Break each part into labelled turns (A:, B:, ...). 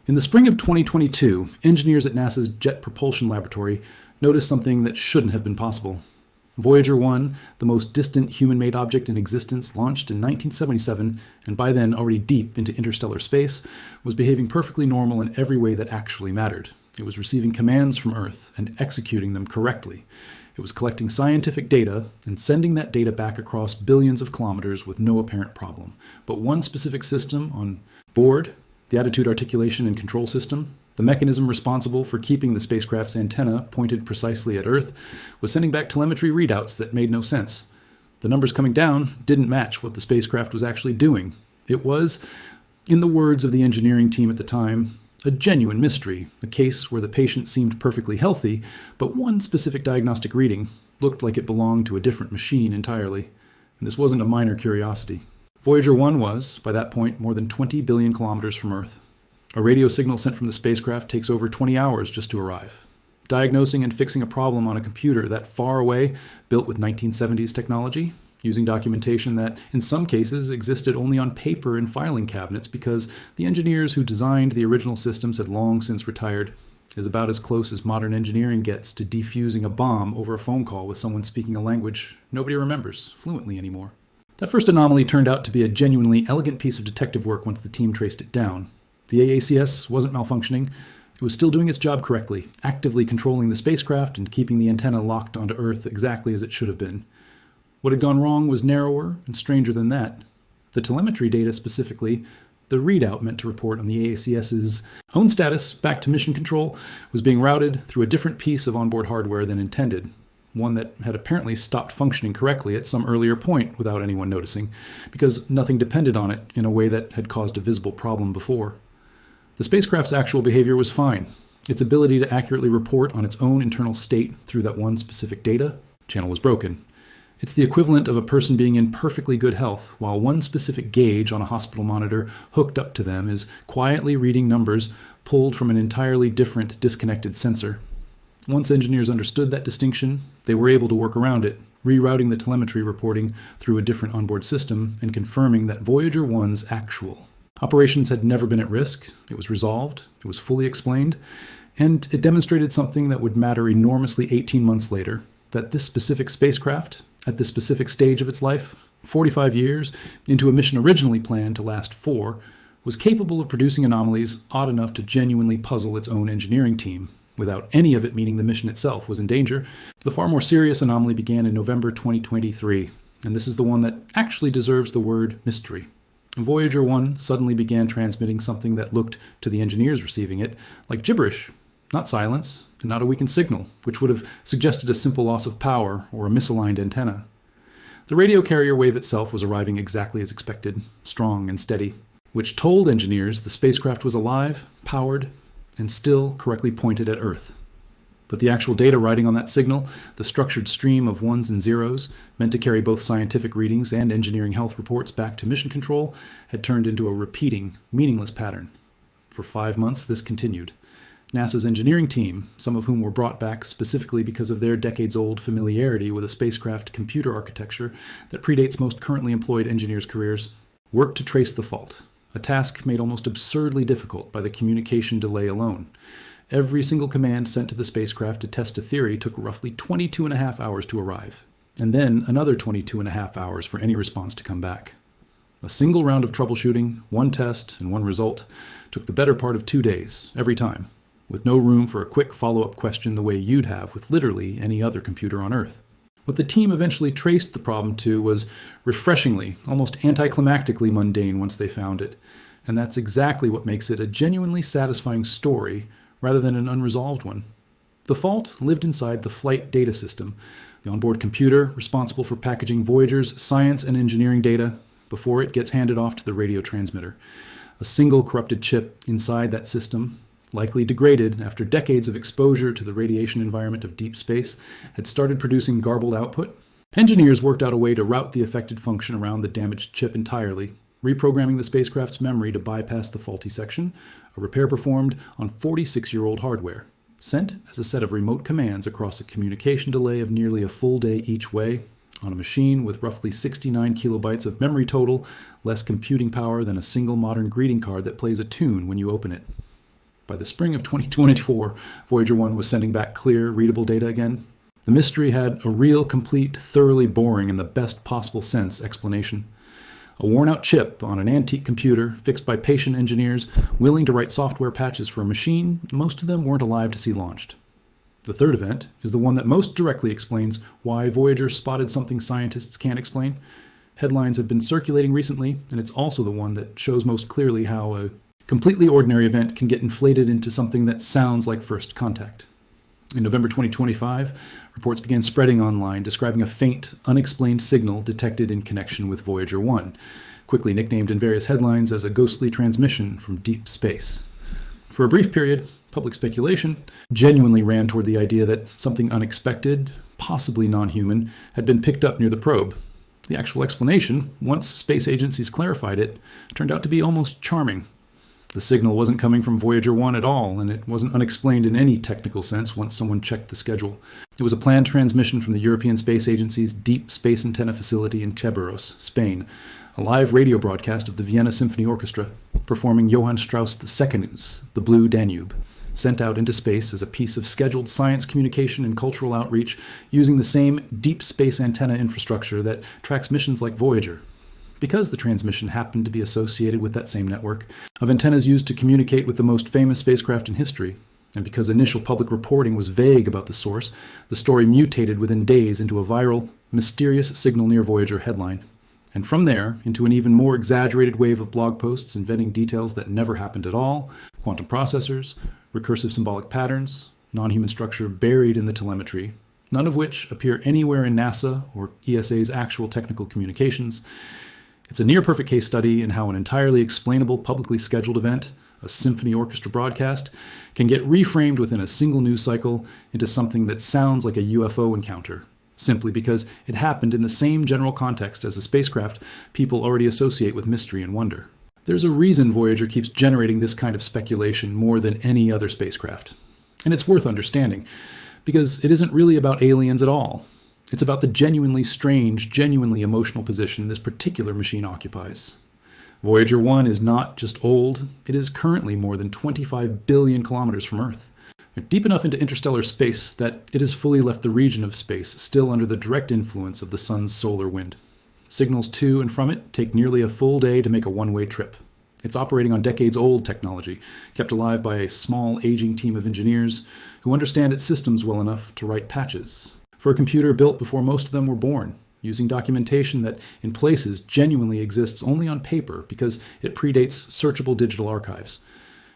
A: In the spring of 2022, engineers at NASA's Jet Propulsion Laboratory noticed something that shouldn't have been possible. Voyager 1, the most distant human-made object in existence, launched in 1977, and by then already deep into interstellar space, was behaving perfectly normal in every way that actually mattered. It was receiving commands from Earth and executing them correctly. It was collecting scientific data and sending that data back across billions of kilometers with no apparent problem. But one specific system on board, the attitude articulation and control system, the mechanism responsible for keeping the spacecraft's antenna pointed precisely at Earth, was sending back telemetry readouts that made no sense. The numbers coming down didn't match what the spacecraft was actually doing. It was, in the words of the engineering team at the time, a genuine mystery, a case where the patient seemed perfectly healthy, but one specific diagnostic reading looked like it belonged to a different machine entirely. And this wasn't a minor curiosity. Voyager 1 was, by that point, more than 20 billion kilometers from Earth. A radio signal sent from the spacecraft takes over 20 hours just to arrive. Diagnosing and fixing a problem on a computer that far away, built with 1970s technology, using documentation that, in some cases, existed only on paper in filing cabinets because the engineers who designed the original systems had long since retired, is about as close as modern engineering gets to defusing a bomb over a phone call with someone speaking a language nobody remembers fluently anymore. That first anomaly turned out to be a genuinely elegant piece of detective work once the team traced it down. The AACS wasn't malfunctioning. It was still doing its job correctly, actively controlling the spacecraft and keeping the antenna locked onto Earth exactly as it should have been. What had gone wrong was narrower and stranger than that. The telemetry data specifically, the readout meant to report on the AACS's own status back to mission control, was being routed through a different piece of onboard hardware than intended. One that had apparently stopped functioning correctly at some earlier point without anyone noticing, because nothing depended on it in a way that had caused a visible problem before. The spacecraft's actual behavior was fine. Its ability to accurately report on its own internal state through that one specific data channel was broken. It's the equivalent of a person being in perfectly good health, while one specific gauge on a hospital monitor hooked up to them is quietly reading numbers pulled from an entirely different, disconnected sensor. Once engineers understood that distinction, they were able to work around it, rerouting the telemetry reporting through a different onboard system and confirming that Voyager 1's actual. Operations had never been at risk, it was resolved, it was fully explained, and it demonstrated something that would matter enormously 18 months later, that this specific spacecraft, at this specific stage of its life, 45 years into a mission originally planned to last 4, was capable of producing anomalies odd enough to genuinely puzzle its own engineering team, without any of it meaning the mission itself was in danger. The far more serious anomaly began in November 2023, and this is the one that actually deserves the word mystery. Voyager 1 suddenly began transmitting something that looked, to the engineers receiving it, like gibberish, not silence, and not a weakened signal, which would have suggested a simple loss of power or a misaligned antenna. The radio carrier wave itself was arriving exactly as expected, strong and steady, which told engineers the spacecraft was alive, powered, and still correctly pointed at Earth. But the actual data riding on that signal, the structured stream of ones and zeros, meant to carry both scientific readings and engineering health reports back to mission control, had turned into a repeating, meaningless pattern. For 5 months, this continued. NASA's engineering team, some of whom were brought back specifically because of their decades-old familiarity with a spacecraft computer architecture that predates most currently employed engineers' careers, worked to trace the fault, a task made almost absurdly difficult by the communication delay alone. Every single command sent to the spacecraft to test a theory took roughly 22.5 hours to arrive, and then another 22.5 hours for any response to come back. A single round of troubleshooting, one test, and one result took the better part of 2 days, every time, with no room for a quick follow-up question the way you'd have with literally any other computer on Earth. What the team eventually traced the problem to was refreshingly, almost anticlimactically mundane once they found it, and that's exactly what makes it a genuinely satisfying story rather than an unresolved one. The fault lived inside the flight data system, the onboard computer responsible for packaging Voyager's science and engineering data before it gets handed off to the radio transmitter. A single corrupted chip inside that system, likely degraded after decades of exposure to the radiation environment of deep space, had started producing garbled output. Engineers worked out a way to route the affected function around the damaged chip entirely, reprogramming the spacecraft's memory to bypass the faulty section, a repair performed on 46-year-old hardware, sent as a set of remote commands across a communication delay of nearly a full day each way, on a machine with roughly 69 kilobytes of memory total, less computing power than a single modern greeting card that plays a tune when you open it. By the spring of 2024, Voyager 1 was sending back clear, readable data again. The mystery had a real, complete, thoroughly boring, in the best possible sense, explanation. A worn-out chip on an antique computer, fixed by patient engineers willing to write software patches for a machine most of them weren't alive to see launched. The third event is the one that most directly explains why Voyager spotted something scientists can't explain. Headlines have been circulating recently, and it's also the one that shows most clearly how a completely ordinary event can get inflated into something that sounds like first contact. In November 2025, reports began spreading online describing a faint, unexplained signal detected in connection with Voyager 1, quickly nicknamed in various headlines as a ghostly transmission from deep space. For a brief period, public speculation genuinely ran toward the idea that something unexpected, possibly non-human, had been picked up near the probe. The actual explanation, once space agencies clarified it, turned out to be almost charming. The signal wasn't coming from Voyager 1 at all, and it wasn't unexplained in any technical sense once someone checked the schedule. It was a planned transmission from the European Space Agency's Deep Space Antenna Facility in Chebarros, Spain, a live radio broadcast of the Vienna Symphony Orchestra, performing Johann Strauss II's The Blue Danube, sent out into space as a piece of scheduled science communication and cultural outreach using the same deep space antenna infrastructure that tracks missions like Voyager. Because the transmission happened to be associated with that same network of antennas used to communicate with the most famous spacecraft in history, and because initial public reporting was vague about the source, the story mutated within days into a viral, mysterious signal near Voyager headline. And from there, into an even more exaggerated wave of blog posts inventing details that never happened at all, quantum processors, recursive symbolic patterns, non-human structure buried in the telemetry, none of which appear anywhere in NASA or ESA's actual technical communications. It's a near-perfect case study in how an entirely explainable publicly scheduled event, a symphony orchestra broadcast, can get reframed within a single news cycle into something that sounds like a UFO encounter, simply because it happened in the same general context as a spacecraft people already associate with mystery and wonder. There's a reason Voyager keeps generating this kind of speculation more than any other spacecraft. And it's worth understanding, because it isn't really about aliens at all. It's about the genuinely strange, genuinely emotional position this particular machine occupies. Voyager 1 is not just old, it is currently more than 25 billion kilometers from Earth. They're deep enough into interstellar space that it has fully left the region of space still under the direct influence of the sun's solar wind. Signals to and from it take nearly a full day to make a one-way trip. It's operating on decades-old technology, kept alive by a small, aging team of engineers who understand its systems well enough to write patches. For a computer built before most of them were born, using documentation that in places genuinely exists only on paper because it predates searchable digital archives.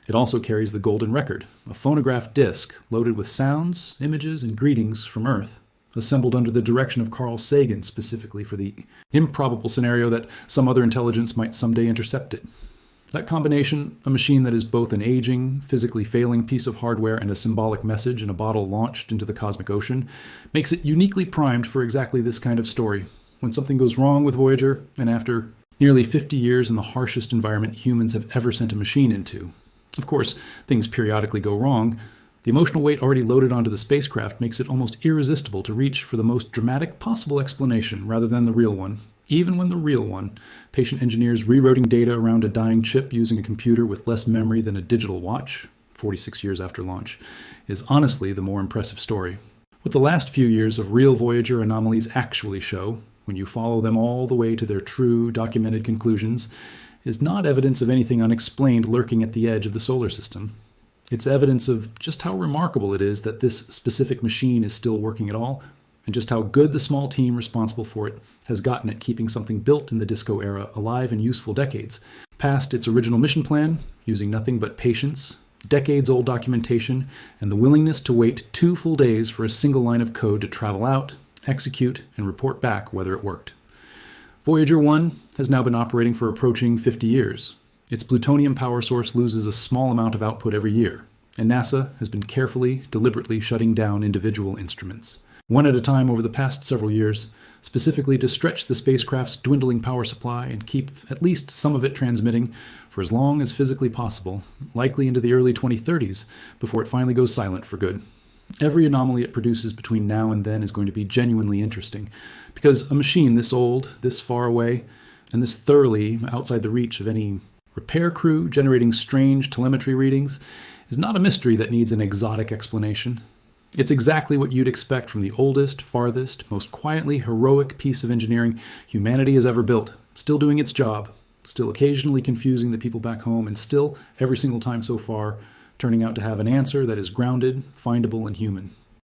A: It also carries the golden record, a phonograph disc loaded with sounds, images, and greetings from Earth, assembled under the direction of Carl Sagan specifically for the improbable scenario that some other intelligence might someday intercept it. That combination, a machine that is both an aging, physically failing piece of hardware and a symbolic message in a bottle launched into the cosmic ocean, makes it uniquely primed for exactly this kind of story. When something goes wrong with Voyager, and after nearly 50 years in the harshest environment humans have ever sent a machine into. Of course, things periodically go wrong. The emotional weight already loaded onto the spacecraft makes it almost irresistible to reach for the most dramatic possible explanation rather than the real one. Even when the real one, patient engineers rewriting data around a dying chip using a computer with less memory than a digital watch, 46 years after launch, is honestly the more impressive story. What the last few years of real Voyager anomalies actually show, when you follow them all the way to their true, documented conclusions, is not evidence of anything unexplained lurking at the edge of the solar system. It's evidence of just how remarkable it is that this specific machine is still working at all, and just how good the small team responsible for it has gotten at keeping something built in the disco era alive and useful decades, past its original mission plan, using nothing but patience, decades-old documentation, and the willingness to wait 2 full days for a single line of code to travel out, execute, and report back whether it worked. Voyager 1 has now been operating for approaching 50 years. Its plutonium power source loses a small amount of output every year, and NASA has been carefully, deliberately shutting down individual instruments, one at a time over the past several years, specifically to stretch the spacecraft's dwindling power supply and keep at least some of it transmitting for as long as physically possible, likely into the early 2030s, before it finally goes silent for good. Every anomaly it produces between now and then is going to be genuinely interesting, because a machine this old, this far away, and this thoroughly outside the reach of any repair crew generating strange telemetry readings is not a mystery that needs an exotic explanation. It's exactly what you'd expect from the oldest, farthest, most quietly heroic piece of engineering humanity has ever built, still doing its job, still occasionally confusing the people back home, and still, every single time so far, turning out to have an answer that is grounded, findable, and human.